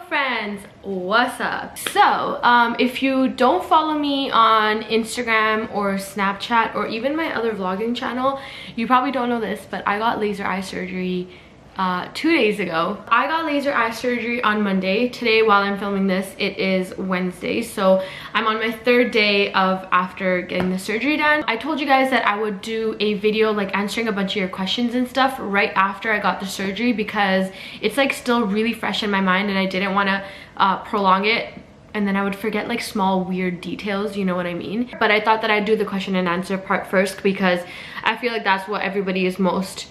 friends, what's up? So if you don't follow me on Instagram or Snapchat or even my other vlogging channel, you probably don't know this, but I got laser eye surgery 2 days ago. I got laser eye surgery on Monday. Today, while I'm filming this, it is Wednesday, so I'm on my 3rd day of after getting the surgery done. I told you guys that I would do a video like answering a bunch of your questions and stuff right after I got the surgery because it's like still really fresh in my mind and I didn't want to prolong it and then I would forget like small weird details, you know what I mean? But I thought that I'd do the question and answer part first because I feel like that's what everybody is most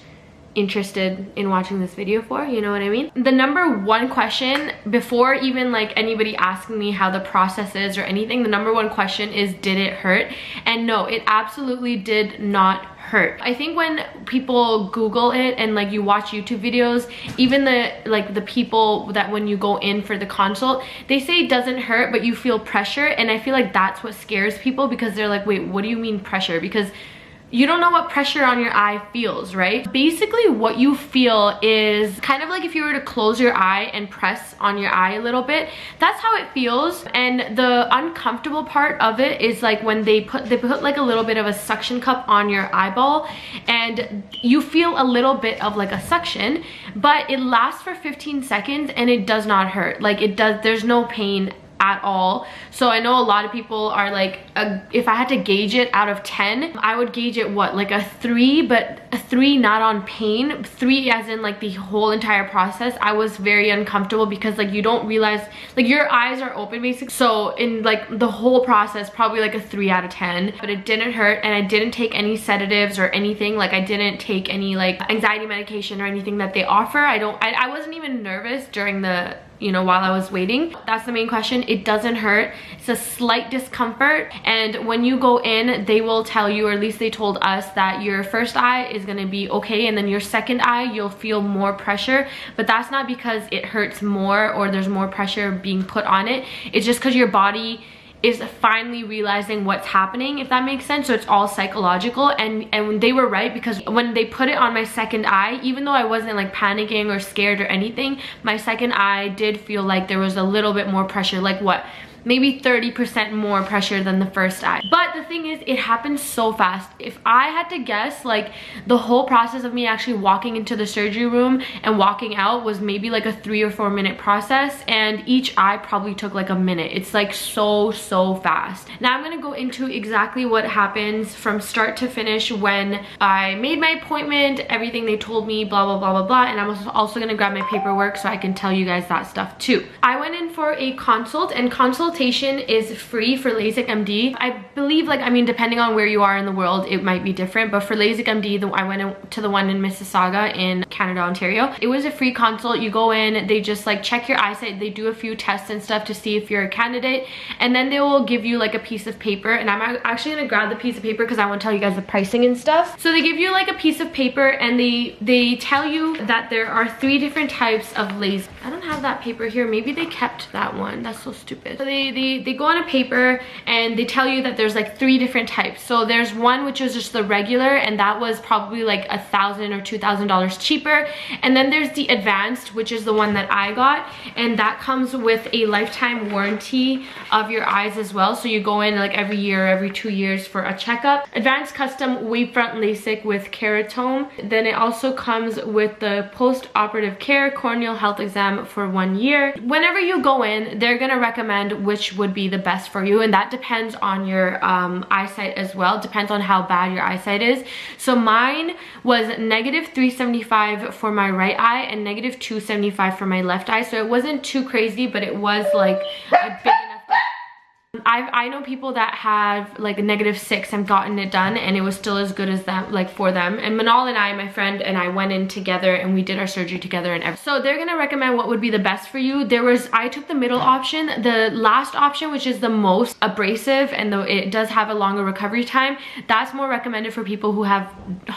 interested in watching this video for, you know what I mean? The number one question before even like anybody asking me how the process is or anything, the number one question is, did it hurt? And no, it absolutely did not hurt. I think when people Google it and like you watch YouTube videos, even the people that when you go in for the consult, they say it doesn't hurt but you feel pressure, and I feel like that's what scares people because they're like, wait, what do you mean pressure? Because you don't know what pressure on your eye feels, right? Basically what you feel is kind of like if you were to close your eye and press on your eye a little bit, that's how it feels. And the uncomfortable part of it is like when they put like a little bit of a suction cup on your eyeball and you feel a little bit of like a suction, but it lasts for 15 seconds and it does not hurt. Like there's no pain at all. So I know a lot of people are like, if I had to gauge it out of 10, I would gauge it what, like a 3, but a 3 not on pain, 3 as in like the whole entire process. I was very uncomfortable because like you don't realize, like your eyes are open basically, so in like the whole process probably like a 3 out of 10. But it didn't hurt and I didn't take any sedatives or anything. Like I didn't take any like anxiety medication or anything that they offer. I wasn't even nervous during the, you know, while I was waiting. That's the main question. It doesn't hurt. It's a slight discomfort, and when you go in they will tell you, or at least they told us, that your first eye is going to be okay and then your second eye you'll feel more pressure, but that's not because it hurts more or there's more pressure being put on it. It's just because your body is finally realizing what's happening, if that makes sense. So it's all psychological, and they were right because when they put it on my second eye, even though I wasn't like panicking or scared or anything, my second eye did feel like there was a little bit more pressure, like what, maybe 30% more pressure than the first eye. But the thing is, it happened so fast. If I had to guess, like the whole process of me actually walking into the surgery room and walking out was maybe like a 3 or 4 minute process, and each eye probably took like a minute. It's like so fast. Now I'm gonna go into exactly what happens from start to finish when I made my appointment, everything they told me, blah blah blah blah blah, and I'm also gonna grab my paperwork so I can tell you guys that stuff too. I went in for a consult, and consultation is free for LASIK MD. I believe, like, I mean, depending on where you are in the world, it might be different, but for LASIK MD, I went to the one in Mississauga in Canada, Ontario. It was a free consult. You go in, they just like check your eyesight, they do a few tests and stuff to see if you're a candidate, and then they will give you like a piece of paper, and I'm actually gonna grab the piece of paper because I want to tell you guys the pricing and stuff. So they give you like a piece of paper and they tell you that there are 3 different types of LASIK. I don't have that paper here. Maybe they kept that one. That's so stupid. So they go on a paper and they tell you that there's like 3 different types. So there's one which is just the regular, and that was probably like $1,000 or $2,000 cheaper. And then there's the advanced, which is the one that I got, and that comes with a lifetime warranty of your eyes as well. So you go in like every year, every 2 years for a checkup. Advanced custom wavefront LASIK with keratome. Then it also comes with the post-operative care corneal health exam for 1 year. Whenever you go in, they're gonna recommend which would be the best for you, and that depends on your eyesight as well. Depends on how bad your eyesight is. So mine was -375 for my right eye and -275 for my left eye, so it wasn't too crazy, but it was like a big enough. I know people that have like a -6 and gotten it done and it was still as good as that, like for them. And Manal and I, my friend and I, went in together and we did our surgery together and everything. So they're gonna recommend what would be the best for you. I took the middle option. The last option, which is the most abrasive and though it does have a longer recovery time, that's more recommended for people who have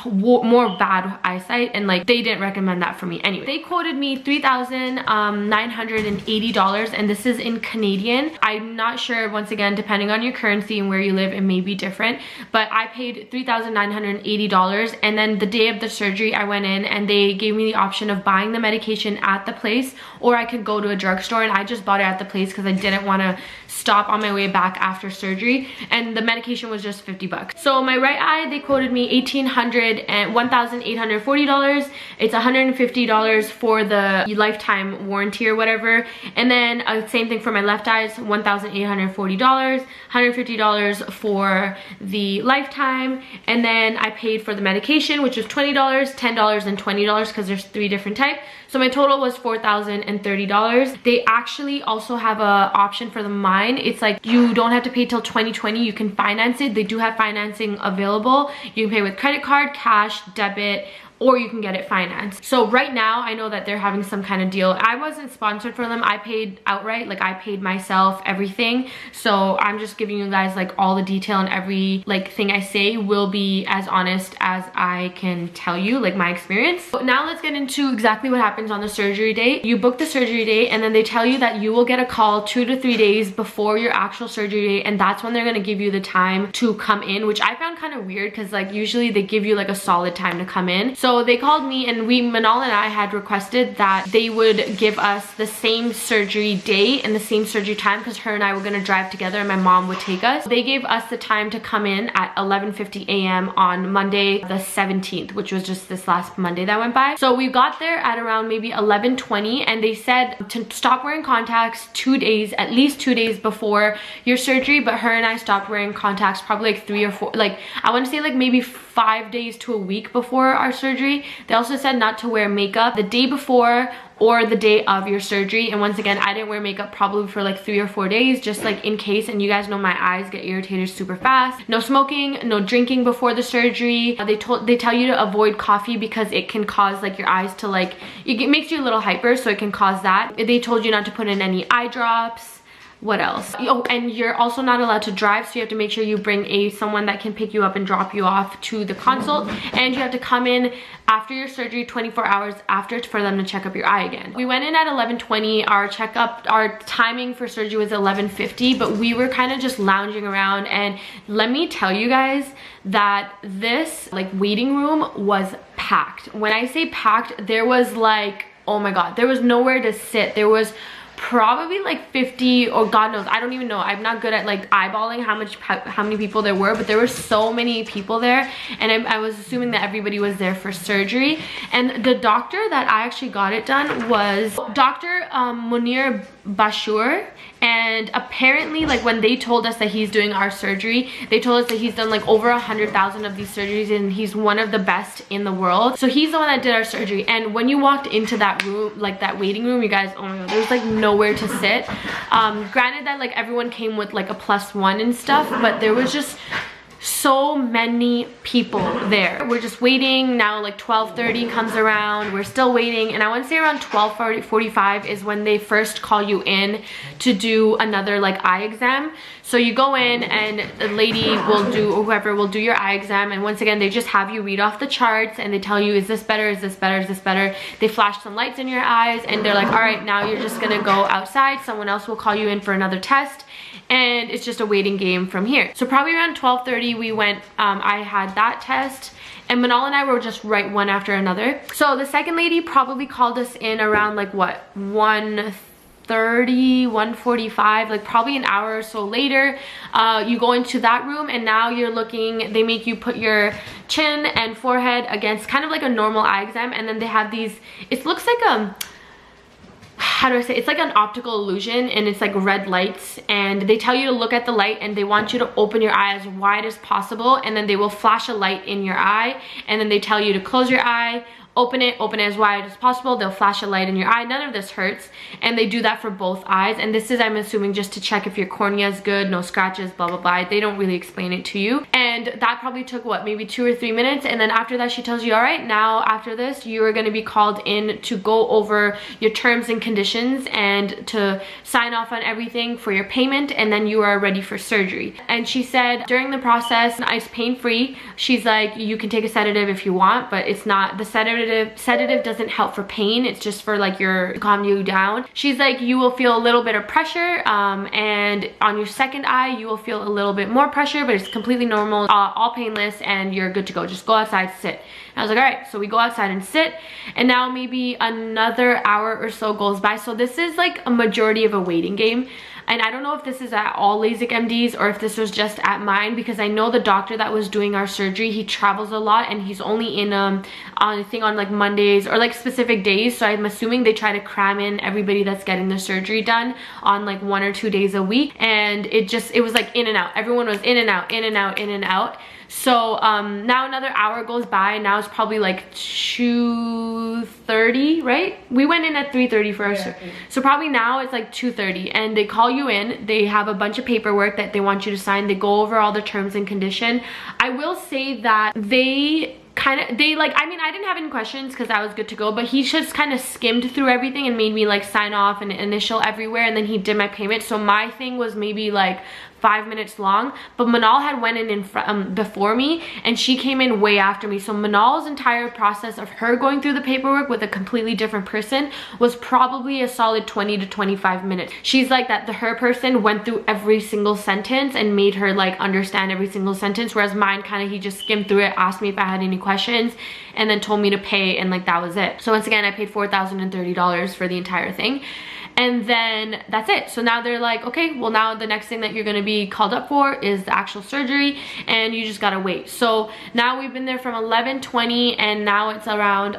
more bad eyesight, and like they didn't recommend that for me. Anyway, they quoted me $3,980 and this is in Canadian. I'm not sure, once again, again, depending on your currency and where you live, it may be different, but I paid $3,980. And then the day of the surgery, I went in and they gave me the option of buying the medication at the place, or I could go to a drugstore, and I just bought it at the place because I didn't want to stop on my way back after surgery, and the medication was just 50 bucks. So my right eye, they quoted me $1,840. It's $150 for the lifetime warranty or whatever. And then same thing for my left eyes, $1,840, $150 for the lifetime. And then I paid for the medication, which was $20, $10, and $20 because there's 3 different types. So my total was $4,030. They actually also have a option for the mine. It's like you don't have to pay till 2020. You can finance it. They do have financing available. You can pay with credit card, cash, debit, or you can get it financed. So right now, I know that they're having some kind of deal. I wasn't sponsored for them. I paid outright, like I paid myself everything. So I'm just giving you guys like all the detail, and every like thing I say will be as honest as I can tell you, like my experience. So now let's get into exactly what happens on the surgery date. You book the surgery date, and then they tell you that you will get a call 2 to 3 days before your actual surgery date, and that's when they're gonna give you the time to come in, which I found kind of weird because like usually they give you like a solid time to come in. So they called me, and Manal and I had requested that they would give us the same surgery date and the same surgery time because her and I were gonna drive together and my mom would take us. They gave us the time to come in at 11:50 a.m. on Monday the 17th, which was just this last Monday that went by. So we got there at around maybe 11:20, and they said to stop wearing contacts 2 days, at least 2 days before your surgery, but her and I stopped wearing contacts probably like 3 or 4, like I want to say like maybe 5 days to a week before our surgery. They also said not to wear makeup the day before or the day of your surgery. And once again, I didn't wear makeup probably for like 3 or 4 days, just like in case. And you guys know my eyes get irritated super fast. No smoking, no drinking before the surgery. They tell you to avoid coffee because it can cause like your eyes to like, it makes you a little hyper, so it can cause that. They told you not to put in any eye drops. What else? Oh, and you're also not allowed to drive, so you have to make sure you bring someone that can pick you up and drop you off to the consult, and you have to come in after your surgery 24 hours after for them to check up your eye again. We went in at 11:20. Our timing for surgery was 11:50, but we were kind of just lounging around, and let me tell you guys that this like waiting room was packed. When I say packed, there was like, oh my god, there was nowhere to sit. There was probably like 50, or God knows, I don't even know. I'm not good at like eyeballing how many people there were, but there were so many people there, and I was assuming that everybody was there for surgery. And the doctor that I actually got it done was Dr. Munir Bashur, and apparently like when they told us that he's doing our surgery, they told us that he's done like over 100,000 of these surgeries, and he's one of the best in the world. So he's the one that did our surgery. And when you walked into that room, like that waiting room, you guys, oh my god, there was like nowhere to sit. Granted that like everyone came with like a +1 and stuff, but there was just so many people there. We're just waiting now. Like 12:30 comes around, we're still waiting, and I want to say around 12:45 is when they first call you in to do another like eye exam. So you go in, and the lady will do, or whoever will do your eye exam, and once again they just have you read off the charts, and they tell you, is this better, is this better, is this better. They flash some lights in your eyes, and they're like, all right, now you're just gonna go outside, someone else will call you in for another test, and it's just a waiting game from here. So probably around 12:30 we went, I had that test, and Manal and I were just right one after another. So the second lady probably called us in around like what, 1:30, 1:45, like probably an hour or so later. You go into that room, and now you're looking, they make you put your chin and forehead against kind of like a normal eye exam, and then they have these, it looks like how do I say, it's like an optical illusion, and it's like red lights, and they tell you to look at the light, and they want you to open your eye as wide as possible, and then they will flash a light in your eye, and then they tell you to close your eye, open it as wide as possible. They'll flash a light in your eye. None of this hurts, and they do that for both eyes. And this is, I'm assuming, just to check if your cornea is good, no scratches, blah blah blah. They don't really explain it to you. And And that probably took what, maybe 2 or 3 minutes. And then after that she tells you, all right, now after this you are going to be called in to go over your terms and conditions and to sign off on everything for your payment, and then you are ready for surgery. And she said during the process, it's pain-free. She's like, you can take a sedative if you want, but it's not, the sedative doesn't help for pain, it's just for like to calm you down. She's like, you will feel a little bit of pressure, and on your second eye you will feel a little bit more pressure, but it's completely normal, all painless, and you're good to go. Just go outside, sit. And I was like, all right. So we go outside and sit, and now maybe another hour or so goes by. So this is like a majority of a waiting game. And I don't know if this is at all LASIK MDs or if this was just at mine, because I know the doctor that was doing our surgery, he travels a lot, and he's only in I think on like Mondays or like specific days. So I'm assuming they try to cram in everybody that's getting the surgery done on like 1 or 2 days a week. And it was like in and out. Everyone was in and out, in and out, in and out. So now another hour goes by. Now it's probably like 2:30, right? We went in at 3:30 for our surgery. So probably now it's like 2:30, and they call you in. They have a bunch of paperwork that they want you to sign. They go over all the terms and condition. I will say that I mean, I didn't have any questions because I was good to go, but he just kind of skimmed through everything and made me like sign off and initial everywhere, and then he did my payment. So my thing was maybe like 5 minutes long, but Manal had went in before me, and she came in way after me. So Manal's entire process of her going through the paperwork with a completely different person was probably a solid 20 to 25 minutes. She's like that her person went through every single sentence and made her like understand every single sentence, whereas mine kind of, he just skimmed through it, asked me if I had any questions, and then told me to pay, and like that was it. So once again, I paid $4,030 for the entire thing. And then that's it. So now they're like, okay, well now the next thing that you're gonna be called up for is the actual surgery, and you just gotta wait. So now we've been there from 11:20, and now it's around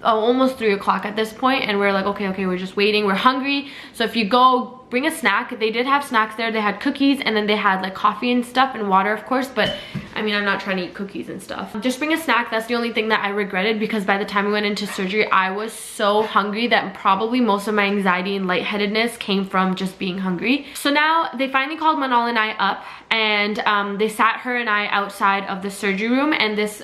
almost 3 o'clock at this point, and we're like, okay, we're just waiting. We're hungry. So if you go, bring a snack. They did have snacks there. They had cookies, and then they had like coffee and stuff, and water of course, but I mean, I'm not trying to eat cookies and stuff. Just bring a snack. That's the only thing that I regretted, because by the time we went into surgery, I was so hungry that probably most of my anxiety and lightheadedness came from just being hungry. So now they finally called Manal and I up, and they sat her and I outside of the surgery room, and this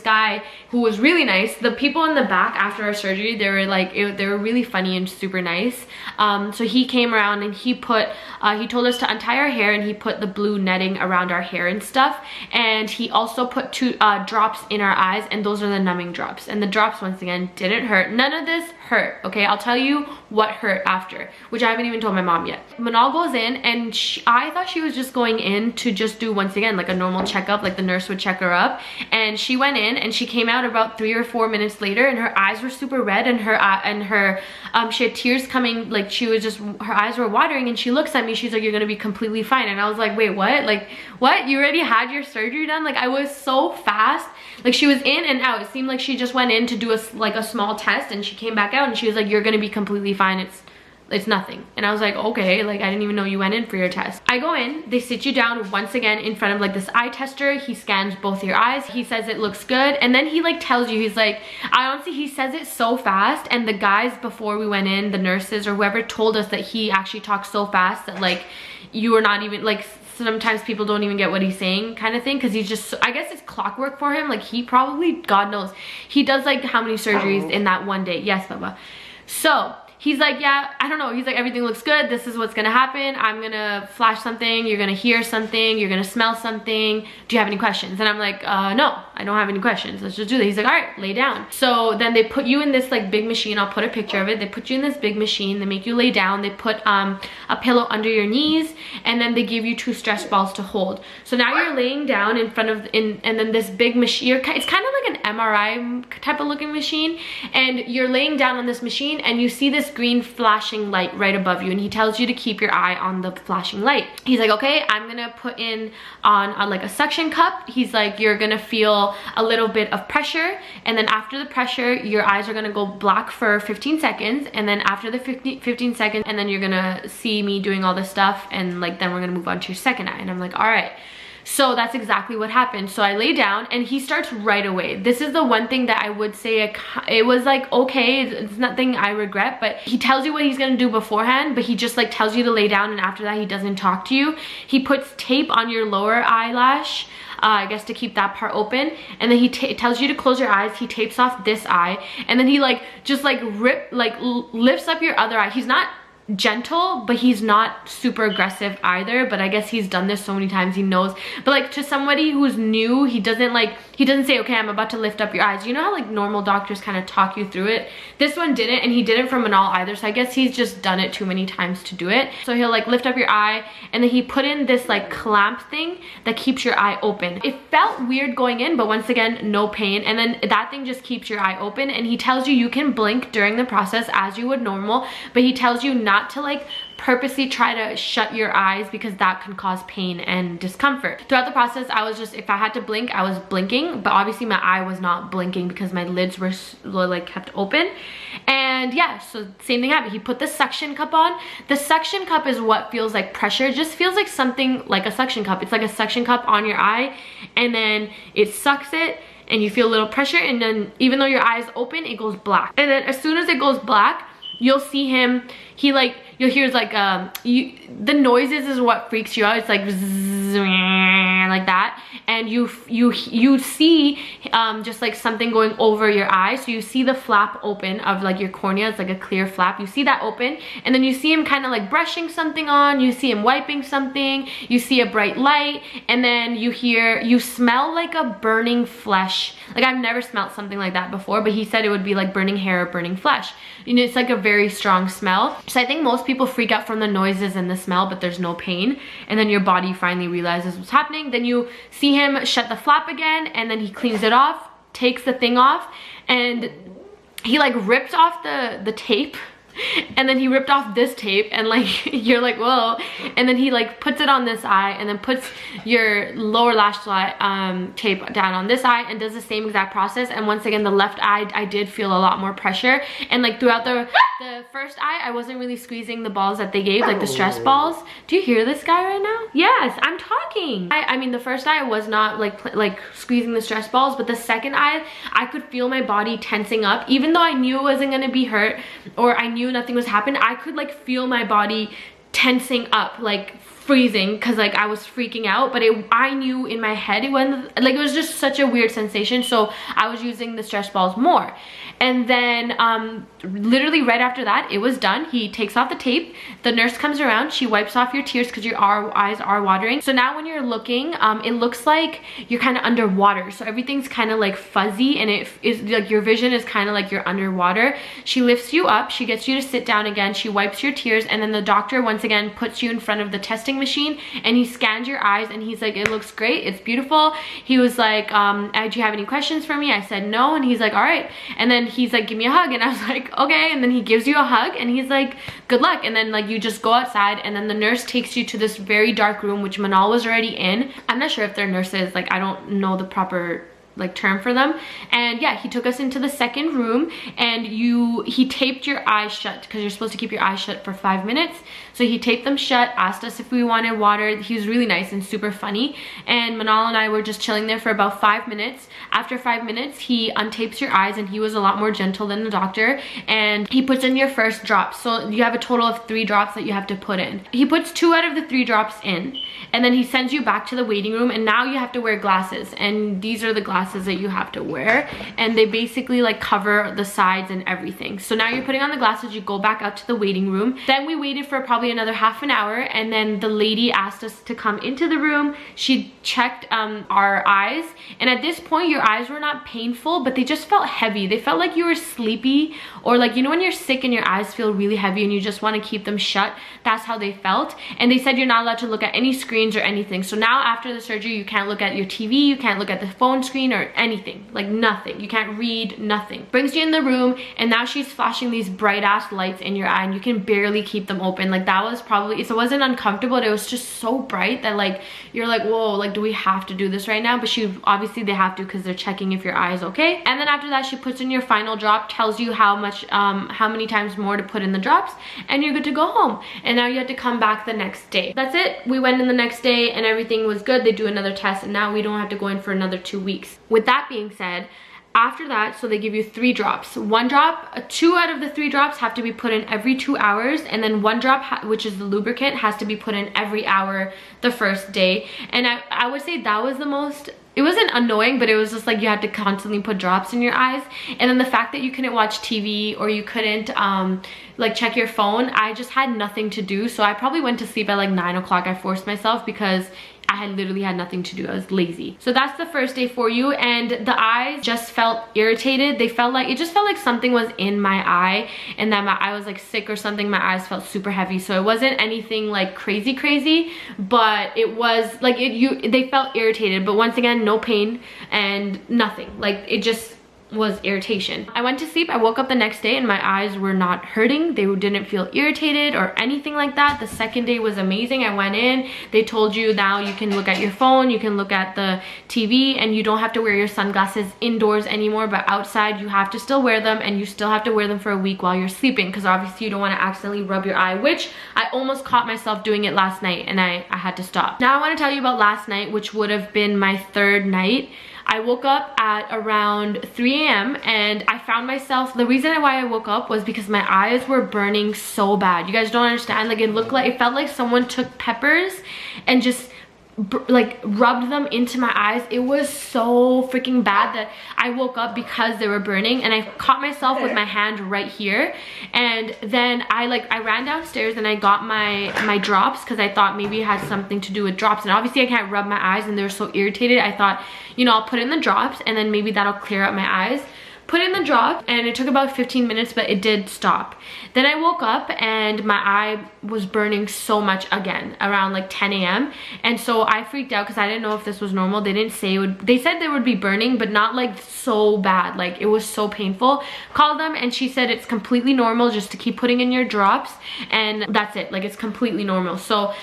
guy who was really nice, the people in the back after our surgery, they were like, they were really funny and super nice. So he came around, and he told us to untie our hair, and he put the blue netting around our hair and stuff, and he also put 2 drops in our eyes, and those are the numbing drops. And the drops, once again, didn't hurt. None of this hurt, okay? I'll tell you what hurt after, which I haven't even told my mom yet. Manal goes in, and I thought she was just going in to just do, once again, like a normal checkup, like the nurse would check her up. And she went in, and she came out about 3 or 4 minutes later, and her eyes were super red, and she had tears coming, like she was just, her eyes were watering, and she looks at me, she's like, you're gonna be completely fine. And I was like, wait, what? Like, what? You already had your surgery done? Like, I was so fast. Like, she was in and out. It seemed like she just went in to do a small test, and she came back out, and she was like, you're gonna be completely fine. It's nothing. And I was like, okay, like I didn't even know you went in for your test. I go in, they sit you down once again in front of like this eye tester. He scans both your eyes. He says it looks good, and then he like tells you, he's like, he says it so fast, and the guys before we went in, the nurses or whoever, told us that he actually talks so fast that like you are not even like, sometimes people don't even get what he's saying, kind of thing, because he's just, I guess it's clockwork for him. Like he probably, God knows, he does like how many surgeries in that one day. Yes, Baba. So he's like, yeah, I don't know. He's like, everything looks good. This is what's gonna happen. I'm gonna flash something. You're gonna hear something. You're gonna smell something. Do you have any questions? And I'm like, no, I don't have any questions. Let's just do that. He's like, all right, lay down. So then they put you in this like big machine. I'll put a picture of it. They put you in this big machine. They make you lay down. They put a pillow under your knees, and then they give you 2 stress balls to hold. So now you're laying down in front of, and then this big machine, it's kind of like an MRI type of looking machine, and you're laying down on this machine, and you see this green flashing light right above you, and he tells you to keep your eye on the flashing light. He's like, okay, I'm gonna put in on like a suction cup. He's like, you're gonna feel a little bit of pressure, and then after the pressure, your eyes are gonna go black for 15 seconds, and then after the 15 seconds, and then you're gonna see me doing all this stuff, and like then we're gonna move on to your second eye. And I'm like, all right. So that's exactly what happened. So I lay down and he starts right away. This is the one thing that I would say it was like, okay, it's nothing I regret, but he tells you what he's gonna do beforehand, but he just like tells you to lay down, and after that he doesn't talk to you. He puts tape on your lower eyelash, I guess to keep that part open, and then he tells you to close your eyes. He tapes off this eye, and then he like just like lifts up your other eye. He's not gentle, but he's not super aggressive either, but I guess he's done this so many times he knows. But like to somebody who's new, he doesn't say, okay, I'm about to lift up your eyes. You know how like normal doctors kind of talk you through it? This one didn't, and he didn't for Manal either, so I guess he's just done it too many times to do it. So he'll like lift up your eye, and then he put in this like clamp thing that keeps your eye open. It felt weird going in, but once again, no pain, and then that thing just keeps your eye open, and he tells you can blink during the process as you would normal, but he tells you not to like purposely try to shut your eyes because that can cause pain and discomfort. Throughout the process, I was just, if I had to blink, I was blinking, but obviously my eye was not blinking because my lids were like kept open. And yeah, so same thing happened. He put the suction cup on. The suction cup is what feels like pressure. It just feels like something like a suction cup. It's like a suction cup on your eye, and then it sucks it, and you feel a little pressure, and then even though your eye is open, it goes black. And then as soon as it goes black, you'll see him, you'll hear like the noises is what freaks you out. It's like like that, and you see just like something going over your eye. So you see the flap open of like your cornea. It's like a clear flap. You see that open, and then you see him kind of like brushing something on. You see him wiping something. You see a bright light, and then you smell like a burning flesh. Like I've never smelled something like that before, but he said it would be like burning hair or burning flesh. You know, it's like a very strong smell. So I think most people freak out from the noises and the smell, but there's no pain, and then your body finally realizes what's happening. Then you see him shut the flap again, and then he cleans it off, takes the thing off, and he like ripped off the tape, and then he ripped off this tape, and like you're like, whoa. And then he like puts it on this eye, and then puts your lower lash tape down on this eye, and does the same exact process. And once again, the left eye, I did feel a lot more pressure, and like throughout the first eye, I wasn't really squeezing the balls that they gave, like the stress balls. Do you hear this guy right now? Yes, I'm talking. I mean, the first eye I was not like squeezing the stress balls, but the second eye, I could feel my body tensing up. Even though I knew it wasn't gonna be hurt, or I knew nothing was happening, I could like feel my body tensing up, like freezing, because like I was freaking out. But I knew in my head it was just such a weird sensation, so I was using the stress balls more. And then literally right after that, it was done. He takes off the tape, the nurse comes around, she wipes off your tears because your eyes are watering. So now when you're looking, it looks like you're kind of underwater, so everything's kind of like fuzzy, and it is like your vision is kind of like you're underwater. She lifts you up, she gets you to sit down again, she wipes your tears, and then the doctor once again puts you in front of the testing machine, and he scans your eyes, and he's like, it looks great, it's beautiful. He was like, do you have any questions for me? I said no, and he's like, all right. And then he's like, give me a hug, and I was like, okay. And then he gives you a hug, and he's like, good luck. And then like you just go outside, and then the nurse takes you to this very dark room, which Manal was already in. I'm not sure if they're nurses, like I don't know the proper like term for them. And yeah, he took us into the second room, and he taped your eyes shut because you're supposed to keep your eyes shut for 5 minutes. So he taped them shut, asked us if we wanted water. He was really nice and super funny, and Manal and I were just chilling there for about 5 minutes. After 5 minutes, he untapes your eyes, and he was a lot more gentle than the doctor, and he puts in your first drop. So you have a total of 3 drops that you have to put in. He puts 2 out of the 3 drops in, and then he sends you back to the waiting room, and now you have to wear glasses, and these are the glasses that you have to wear, and they basically like cover the sides and everything. So now you're putting on the glasses, you go back out to the waiting room. Then we waited for probably another half an hour, and then the lady asked us to come into the room. She checked our eyes, and at this point your eyes were not painful, but they just felt heavy. They felt like you were sleepy, or like, you know when you're sick and your eyes feel really heavy and you just want to keep them shut? That's how they felt. And they said you're not allowed to look at any screens or anything. So now after the surgery, you can't look at your TV, you can't look at the phone screen or anything, like nothing. You can't read, nothing. Brings you in the room, and now she's flashing these bright ass lights in your eye, and you can barely keep them open. Like that was probably, it wasn't uncomfortable, it was just so bright that like you're like, whoa, like do we have to do this right now? But she obviously, they have to because they're checking if your eye is okay. And then after that, she puts in your final drop, tells you how many times more to put in the drops, and you're good to go home. And now you have to come back the next day. That's it. We went in the next day and everything was good. They do another test, and now we don't have to go in for another 2 weeks. With that being said, after that, so they give you 3 drops. 1 drop, 2 out of the 3 drops have to be put in every 2 hours, and then 1 drop, which is the lubricant, has to be put in every hour the first day. And I would say that was the most, it wasn't annoying, but it was just like you had to constantly put drops in your eyes. And then the fact that you couldn't watch TV or you couldn't like check your phone, I just had nothing to do. So I probably went to sleep at like 9 o'clock. I forced myself because I had literally had nothing to do. I was lazy. So that's the first day for you. And the eyes just felt irritated. They felt like, it just felt like something was in my eye and that my eye was like sick or something. My eyes felt super heavy. So it wasn't anything like crazy, but it was like they felt irritated. But once again, no pain and nothing. Like it just was irritation. I went to sleep. I woke up the next day and my eyes were not hurting. They didn't feel irritated or anything like that. The second day was amazing. I went in, they told you now you can look at your phone, you can look at the TV, and you don't have to wear your sunglasses indoors anymore, but outside you have to still wear them, and you still have to wear them for a week while you're sleeping, because obviously you don't want to accidentally rub your eye, which I almost caught myself doing it last night and I had to stop. Now I want to tell you about last night, which would have been my 3rd night. I woke up at around 3 a.m. and I found myself, the reason why I woke up was because my eyes were burning so bad. You guys don't understand. Like it felt like someone took peppers and just like rubbed them into my eyes. It was so freaking bad that I woke up because they were burning, and I caught myself with my hand right here. And then I ran downstairs and I got my drops, because I thought maybe it had something to do with drops, and obviously I can't rub my eyes and they're so irritated. I thought, you know, I'll put in the drops and then maybe that'll clear up my eyes. Put in the drop, and it took about 15 minutes, but it did stop. Then I woke up and my eye was burning so much again around like 10 a.m. and so I freaked out because I didn't know if this was normal. They didn't say it would, they said they would be burning, but not like so bad. Like it was so painful. Called them and she said it's completely normal just to keep putting in your drops, and that's it. Like it's completely normal. So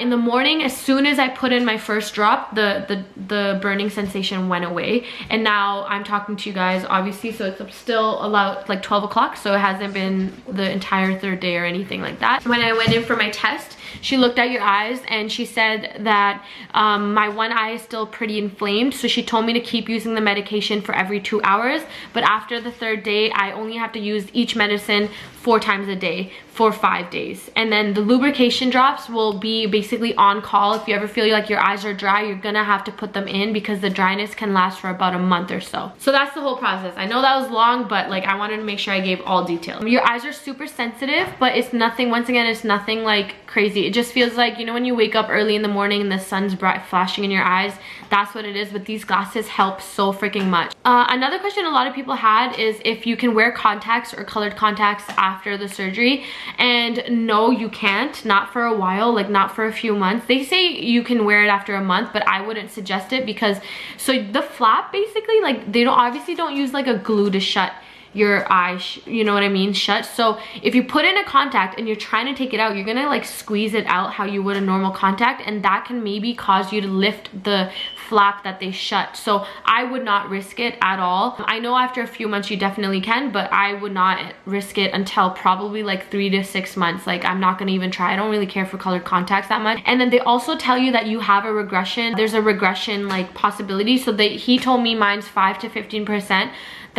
in the morning, as soon as I put in my first drop, the burning sensation went away, and now I'm talking to you guys obviously, so it's still about like 12 o'clock, so it hasn't been the entire 3rd day or anything like that. When I went in for my test, she looked at your eyes and she said that my one eye is still pretty inflamed, so she told me to keep using the medication for every 2 hours, but after the 3rd day I only have to use each medicine 4 times a day for 5 days. And then the lubrication drops will be basically on call. If you ever feel like your eyes are dry, you're gonna have to put them in, because the dryness can last for about a month or so. So that's the whole process. I know that was long, but like I wanted to make sure I gave all detail. Your eyes are super sensitive, but it's nothing, once again, it's nothing like crazy. It just feels like, you know, when you wake up early in the morning and the sun's bright flashing in your eyes, that's what it is. But these glasses help so freaking much. Another question a lot of people had is if you can wear contacts or colored contacts after the surgery, and no, you can't. Not for a while, like not for a few months. They say you can wear it after a month, but I wouldn't suggest it, because so the flap basically, like they obviously don't use like a glue to shut your eye, you know what I mean, shut. So if you put in a contact and you're trying to take it out, you're gonna like squeeze it out how you would a normal contact, and that can maybe cause you to lift the flap that they shut. So I would not risk it at all. I know after a few months you definitely can, but I would not risk it until probably like 3 to 6 months. Like I'm not gonna even try. I don't really care for colored contacts that much. And then they also tell you that you have a regression. There's a regression like possibility. So he told me mine's 5 to 15%.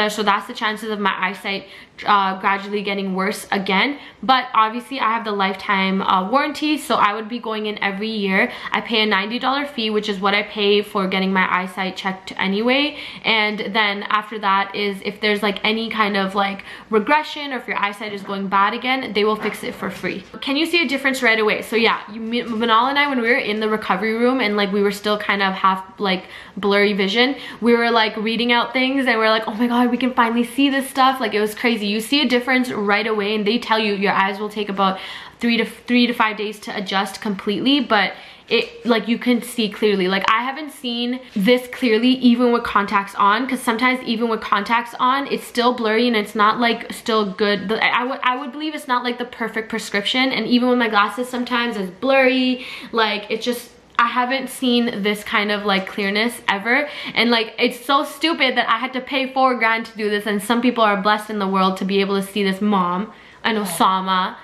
So that's the chances of my eyesight gradually getting worse again. But obviously I have the lifetime warranty, so I would be going in every year. I pay a $90 fee, which is what I pay for getting my eyesight checked anyway. And then after that is if there's like any kind of like regression, or if your eyesight is going bad again, they will fix it for free. Can you see a difference right away? So yeah, Manal and I, when we were in the recovery room and like we were still kind of half like blurry vision, we were like reading out things and we're like, oh my god, we can finally see this stuff. Like it was crazy. You see a difference right away, and they tell you your eyes will take about 3 to 5 days to adjust completely, but it, like, you can see clearly. Like, I haven't seen this clearly even with contacts on, because sometimes even with contacts on, it's still blurry and it's not like still good. I would believe it's not like the perfect prescription, and even with my glasses sometimes it's blurry. Like, it's just, I haven't seen this kind of like clearness ever. And like, it's so stupid that I had to pay $4 grand to do this, and some people are blessed in the world to be able to see this mom and Osama,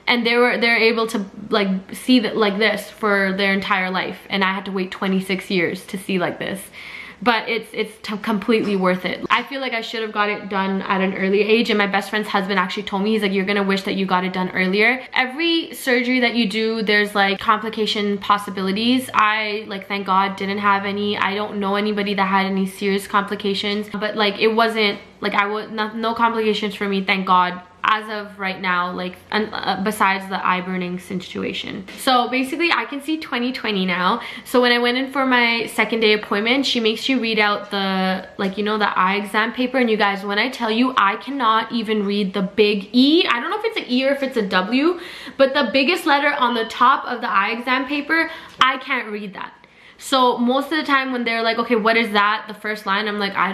and they're able to like see that like this for their entire life, and I had to wait 26 years to see like this. But it's completely worth it. I feel like I should have got it done at an early age, and my best friend's husband actually told me, he's like, you're gonna wish that you got it done earlier. Every surgery that you do, there's like complication possibilities. I, like, thank God didn't have any. I don't know anybody that had any serious complications, but like, it wasn't like, no complications for me, thank God, as of right now, like, besides the eye burning situation. So basically I can see 20/20 now. So when I went in for my second day appointment, she makes you read out the, like, you know, the eye exam paper. And you guys, when I tell you, I cannot even read the big E. I don't know if it's an E or if it's a W, but the biggest letter on the top of the eye exam paper, I can't read that. So most of the time when they're like, okay, what is that, the first line, I'm like, I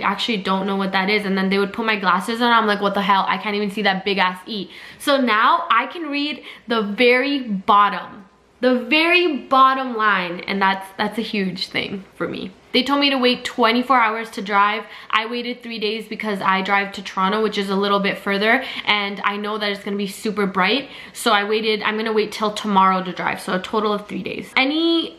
actually don't know what that is. And then they would put my glasses on, I'm like, what the hell, I can't even see that big ass E. So now I can read the very bottom line, and that's a huge thing for me. They told me to wait 24 hours to drive. I waited 3 days because I drive to Toronto, which is a little bit further, and I know that it's gonna be super bright. So I'm gonna wait till tomorrow to drive. So a total of 3 days. Any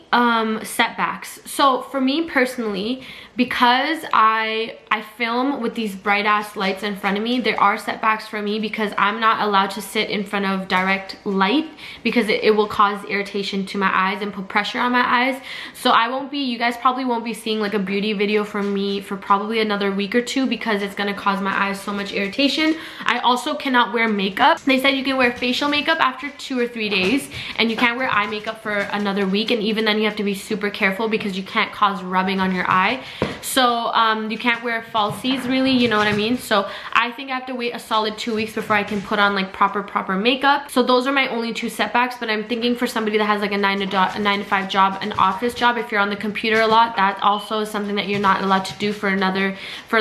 setbacks? So for me personally, because I film with these bright ass lights in front of me, there are setbacks for me because I'm not allowed to sit in front of direct light because it will cause irritation to my eyes and put pressure on my eyes. So you guys probably won't be seeing like a beauty video from me for probably another week or two because it's gonna cause my eyes so much irritation. I also cannot wear makeup. They said you can wear facial makeup after 2 or 3 days, and you can't wear eye makeup for another week, and even then you have to be super careful because you can't cause rubbing on your eye. So you can't wear falsies really, you know what I mean? So I think I have to wait a solid 2 weeks before I can put on like proper makeup. So those are my only 2 setbacks, but I'm thinking for somebody that has like a 9 to 5 job, an office job, if you're on the computer a lot, that also is something that you're not allowed to do for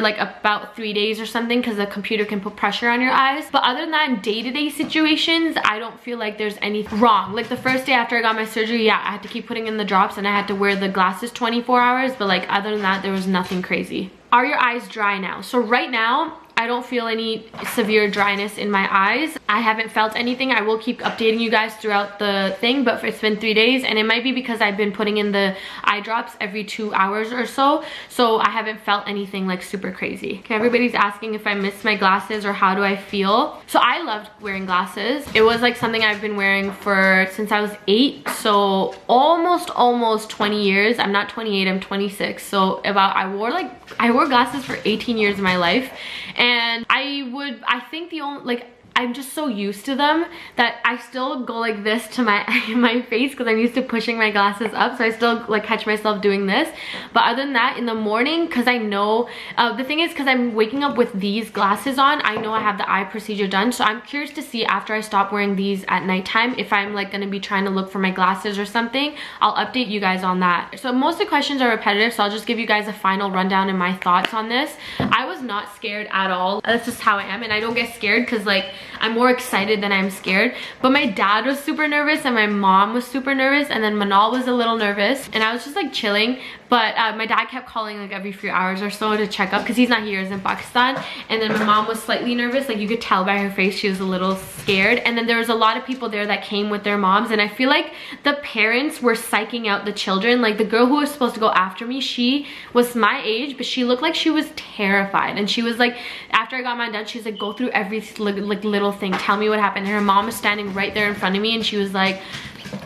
like about 3 days or something, because the computer can put pressure on your eyes. But other than that, in day-to-day situations, I don't feel like there's anything wrong. Like the first day after I got my surgery, yeah, I had to keep putting in the drops and I had to wear the glasses 24 hours, but like other than that, there was nothing crazy. Are your eyes dry now? So right now, I don't feel any severe dryness in my eyes. I haven't felt anything. I will keep updating you guys throughout the thing, but it's been 3 days, and it might be because I've been putting in the eye drops every 2 hours or so, so I haven't felt anything like super crazy. Okay, everybody's asking if I miss my glasses or how do I feel. So I loved wearing glasses. It was like something I've been wearing since I was 8, so almost 20 years. I'm not 28, I'm 26. So I wore glasses for 18 years of my life. And I think the only, like, I'm just so used to them that I still go like this to my face because I'm used to pushing my glasses up, so I still like catch myself doing this. But other than that, in the morning, because I know the thing is, because I'm waking up with these glasses on, I know I have the eye procedure done. So I'm curious to see after I stop wearing these at nighttime if I'm like gonna be trying to look for my glasses or something. I'll update you guys on that. So most of the questions are repetitive, so I'll just give you guys a final rundown and my thoughts on this. I was not scared at all. That's just how I am, and I don't get scared because like I'm more excited than I'm scared. But my dad was super nervous and my mom was super nervous, and then Manal was a little nervous, and I was just like chilling. But my dad kept calling like every few hours or so to check up because he's not here, he's in Pakistan. And then my mom was slightly nervous, like you could tell by her face she was a little scared. And then there was a lot of people there that came with their moms, and I feel like the parents were psyching out the children. Like the girl who was supposed to go after me, she was my age, but she looked like she was terrified. And she was like, after I got mine done, she's like, go through every like little thing, tell me what happened. And her mom was standing right there in front of me, and she was like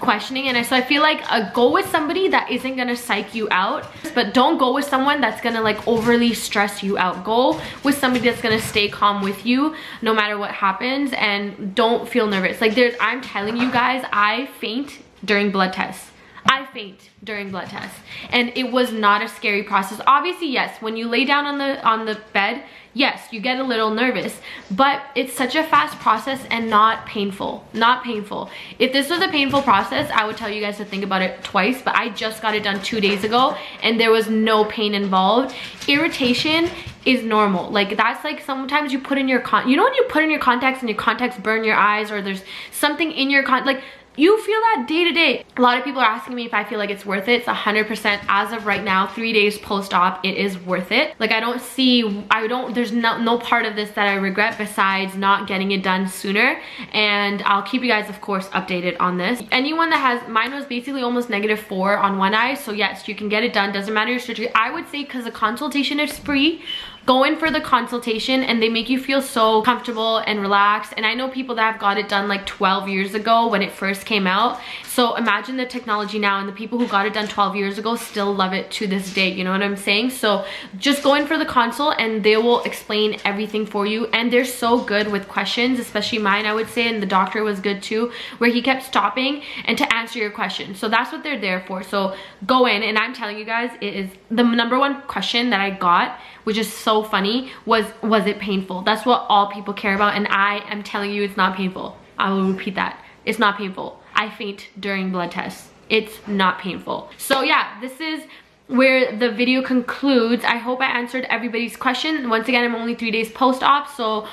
questioning. And so I feel like go with somebody that isn't gonna psych you out, but don't go with someone that's gonna like overly stress you out. Go with somebody that's gonna stay calm with you no matter what happens, and don't feel nervous. Like I'm telling you guys, I faint during blood tests. I faint during blood tests, and it was not a scary process. Obviously, yes, when you lay down on the bed, yes, you get a little nervous, but it's such a fast process and not painful. Not painful. If this was a painful process, I would tell you guys to think about it twice, but I just got it done 2 days ago and there was no pain involved. Irritation is normal. Like, that's like sometimes you put in your you know when you put in your contacts and your contacts burn your eyes, or there's something in your like, you feel that day to day. A lot of people are asking me if I feel like it's worth it. It's 100% as of right now, 3 days post-op, it is worth it. Like, there's no part of this that I regret besides not getting it done sooner. And I'll keep you guys, of course, updated on this. Anyone that has, mine was basically almost -4 on one eye. So yes, you can get it done. Doesn't matter your surgery. I would say, because the consultation is free, go in for the consultation and they make you feel so comfortable and relaxed. And I know people that have got it done like 12 years ago when it first came out. So imagine the technology now, and the people who got it done 12 years ago still love it to this day. You know what I'm saying? So just go in for the consult and they will explain everything for you. And they're so good with questions, especially mine, I would say, and the doctor was good too, where he kept stopping and to answer your questions. So that's what they're there for. So go in, and I'm telling you guys, it is the #1 question that I got, which is so funny, was it painful? That's what all people care about, and I am telling you it's not painful. I will repeat that. It's not painful. I faint during blood tests. It's not painful. So yeah, this is where the video concludes. I hope I answered everybody's question. Once again, I'm only 3 days post-op. So,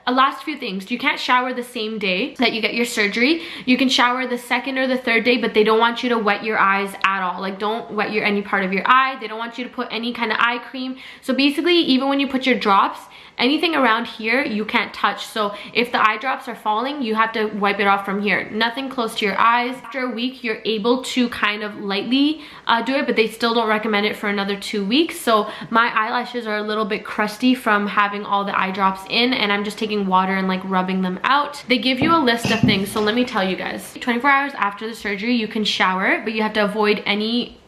a last few things. You can't shower the same day that you get your surgery. You can shower the 2nd or the 3rd day, but they don't want you to wet your eyes at all. Like, don't wet any part of your eye. They don't want you to put any kind of eye cream. So basically, even when you put your drops, anything around here you can't touch. So if the eye drops are falling, you have to wipe it off from here. Nothing close to your eyes. After a week, you're able to kind of lightly do it, but they still don't recommend it for another 2 weeks. So my eyelashes are a little bit crusty from having all the eye drops in, and I'm just taking water and like rubbing them out. They give you a list of things, so let me tell you guys. 24 hours after the surgery, you can shower, but you have to avoid any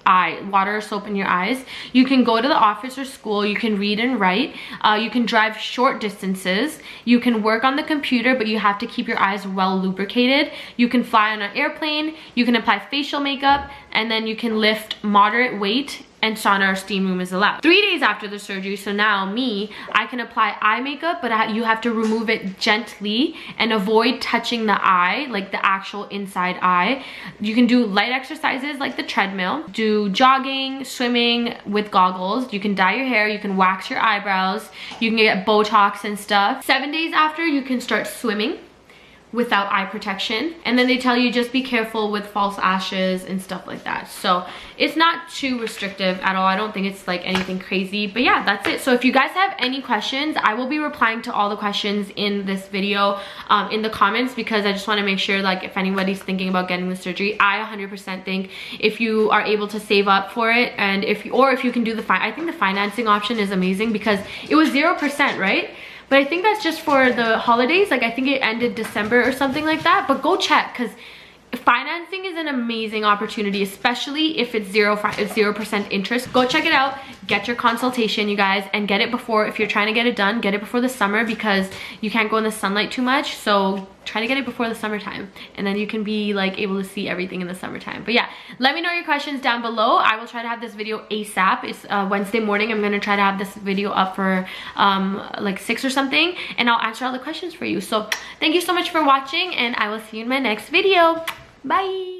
water or soap in your eyes. You can go to the office or school. You can read and write. You can drive short distances. You can work on the computer, but you have to keep your eyes well lubricated. You can fly on an airplane. You can apply facial makeup, and then you can lift moderate weight, and sauna or steam room is allowed. 3 days after the surgery, so now I can apply eye makeup, but you have to remove it gently and avoid touching the eye, like the actual inside eye. You can do light exercises like the treadmill, do jogging, swimming with goggles. You can dye your hair, you can wax your eyebrows, you can get Botox and stuff. 7 days after, you can start swimming without eye protection, and then they tell you just be careful with false lashes and stuff like that. So it's not too restrictive at all. I don't think it's like anything crazy, but yeah, that's it. So if you guys have any questions, I will be replying to all the questions in this video in the comments, because I just want to make sure, like, if anybody's thinking about getting the surgery, I 100% think if you are able to save up for it, and if you can do I think the financing option is amazing, because it was 0%, right? But I think that's just for the holidays. Like, I think it ended December or something like that. But go check, because financing is an amazing opportunity, especially if it's 0% interest. Go check it out. Get your consultation, you guys, and get it before, if you're trying to get it done, get it before the summer, because you can't go in the sunlight too much. So try to get it before the summertime, and then you can be like able to see everything in the summertime. But yeah, let me know your questions down below. I will try to have this video ASAP. It's Wednesday morning. I'm gonna try to have this video up for like 6 or something, and I'll answer all the questions for you. So thank you so much for watching, and I will see you in my next video. Bye.